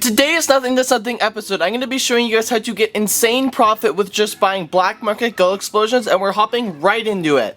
Today is Nothing to Something episode. I'm going to be showing you guys how to get insane profit with just buying black market gold explosions, and we're hopping right into it.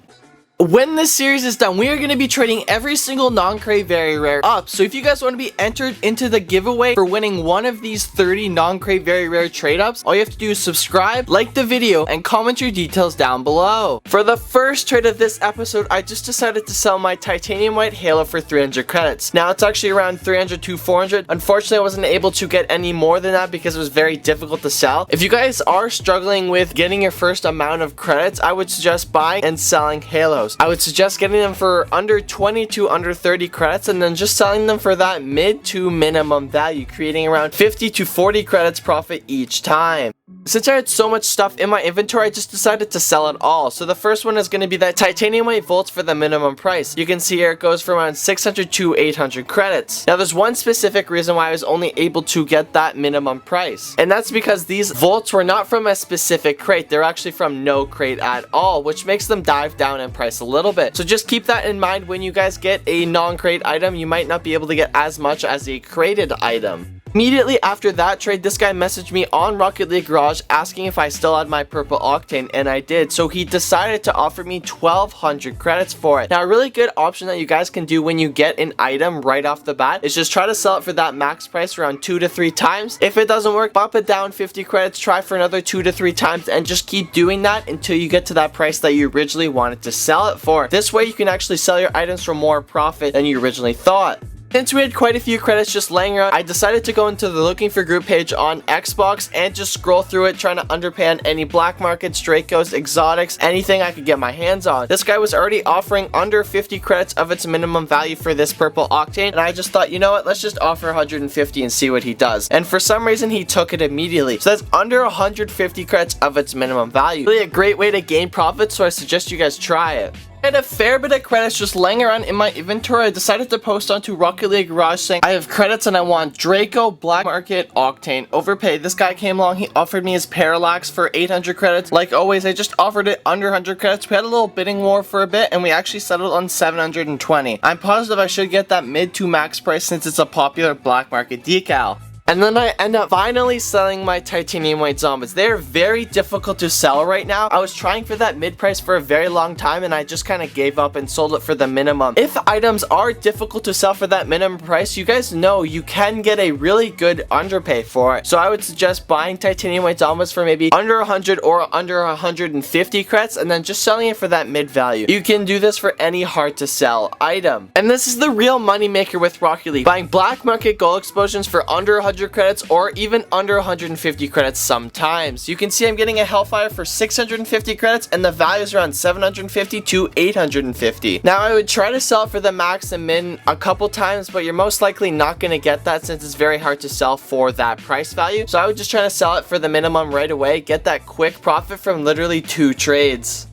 When this series is done, we are going to be trading every single non-crate very rare up. So if you guys want to be entered into the giveaway for winning one of these 30 non-crate very rare trade ups, all you have to do is subscribe, like the video, and comment your details down below. For the first trade of this episode, I just decided to sell my titanium white halo for 300 credits. Now it's actually around 300 to 400. Unfortunately, I wasn't able to get any more than that because it was very difficult to sell. If you guys are struggling with getting your first amount of credits, I would suggest buying and selling halos. I would suggest getting them for under 20 to under 30 credits and then just selling them for that mid to minimum value, creating around 50 to 40 credits profit each time. Since I had so much stuff in my inventory, I just decided to sell it all. So the first one is going to be that titanium white volts for the minimum price. You can see here it goes from around 600 to 800 credits. Now there's one specific reason why I was only able to get that minimum price, and that's because these volts were not from a specific crate. They're actually from no crate at all, which makes them dive down in price a little bit. So just keep that in mind when you guys get a non-crate item. You might not be able to get as much as a crated item. Immediately after that trade, this guy messaged me on Rocket League Garage asking if I still had my purple octane, and I did. So he decided to offer me 1200 credits for it. Now a really good option that you guys can do when you get an item right off the bat is just try to sell it for that max price around 2 to 3 times. If it doesn't work, bump it down 50 credits, try for another 2 to 3 times, and just keep doing that until you get to that price that you originally wanted to sell it for. This way you can actually sell your items for more profit than you originally thought. Since we had quite a few credits just laying around, I decided to go into the looking for group page on Xbox and just scroll through it, trying to underpay on any black markets, Dracos, exotics, anything I could get my hands on. This guy was already offering under 50 credits of its minimum value for this purple octane, and I just thought, you know what, let's just offer 150 and see what he does. And for some reason, he took it immediately. So that's under 150 credits of its minimum value. Really a great way to gain profit, so I suggest you guys try it. I had a fair bit of credits just laying around in my inventory. I decided to post onto Rocket League Garage saying I have credits and I want Draco, Black Market, Octane, Overpay. This guy came along, he offered me his Parallax for 800 credits. Like always, I just offered it under 100 credits. We had a little bidding war for a bit and we actually settled on 720. I'm positive I should get that mid to max price since it's a popular black market decal. And then I end up finally selling my titanium white zombas. They're very difficult to sell right now. I was trying for that mid price for a very long time and I just kind of gave up and sold it for the minimum. If items are difficult to sell for that minimum price, you guys know you can get a really good underpay for it. So I would suggest buying titanium white zombas for maybe under 100 or under 150 credits and then just selling it for that mid value. You can do this for any hard to sell item. And this is the real money maker with Rocket League. Buying black market gold explosions for under 100 credits or even under 150 credits sometimes. You can see I'm getting a Hellfire for 650 credits and the value is around 750 to 850. Now I would try to sell it for the max and min a couple times, but you're most likely not going to get that since it's very hard to sell for that price value. So I would just try to sell it for the minimum right away, get that quick profit from literally 2 trades.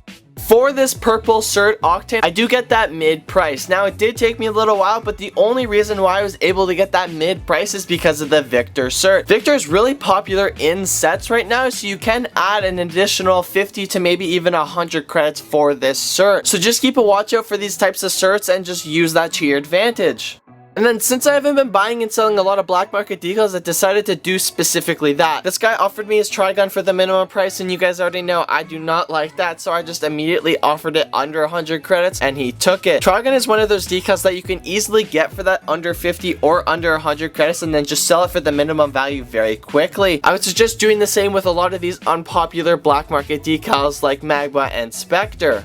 For this purple cert octane, I do get that mid price. Now it did take me a little while, but the only reason why I was able to get that mid price is because of the Victor cert. Victor is really popular in sets right now, so you can add an additional 50 to maybe even 100 credits for this cert. So just keep a watch out for these types of certs and just use that to your advantage. And then since I haven't been buying and selling a lot of black market decals, I decided to do specifically that. This guy offered me his Trigun for the minimum price, and you guys already know I do not like that, so I just immediately offered it under 100 credits and he took it. Trigun is one of those decals that you can easily get for that under 50 or under 100 credits and then just sell it for the minimum value very quickly. I would suggest doing the same with a lot of these unpopular black market decals like Magma and Spectre.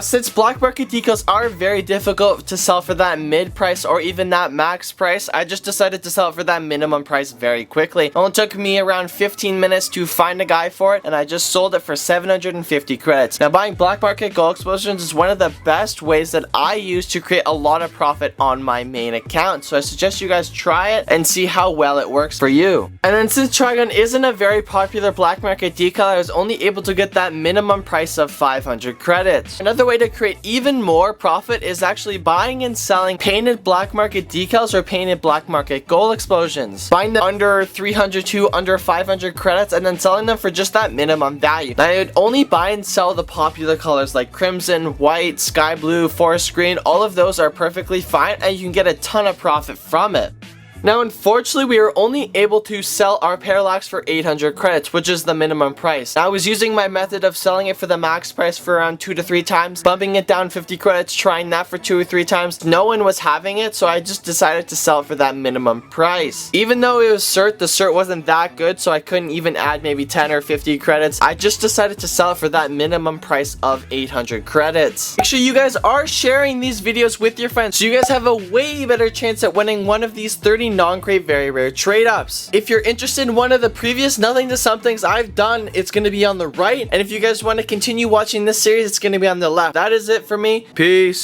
Since black market decals are very difficult to sell for that mid price or even that max price, I just decided to sell it for that minimum price very quickly. It only took me around 15 minutes to find a guy for it and I just sold it for 750 credits. Now buying black market gold explosions is one of the best ways that I use to create a lot of profit on my main account. So I suggest you guys try it and see how well it works for you. And then since Trigun isn't a very popular black market decal, I was only able to get that minimum price of 500 credits. Another way to create even more profit is actually buying and selling painted black market decals or painted black market gold explosions. Buying them under 300 to under 500 credits and then selling them for just that minimum value. Now I would only buy and sell the popular colors like crimson, white, sky blue, forest green. All of those are perfectly fine and you can get a ton of profit from it. Now, unfortunately, we were only able to sell our parallax for 800 credits, which is the minimum price. Now, I was using my method of selling it for the max price for around 2 to 3 times, bumping it down 50 credits, trying that for 2 or 3 times. No one was having it, so I just decided to sell it for that minimum price. Even though it was cert, the cert wasn't that good, so I couldn't even add maybe 10 or 50 credits. I just decided to sell it for that minimum price of 800 credits. Make sure you guys are sharing these videos with your friends so you guys have a way better chance at winning one of these 30 non-crate very rare trade ups. If you're interested in one of the previous nothing to somethings I've done, it's going to be on the right, and if you guys want to continue watching this series, it's going to be on the left. That is it for me. Peace.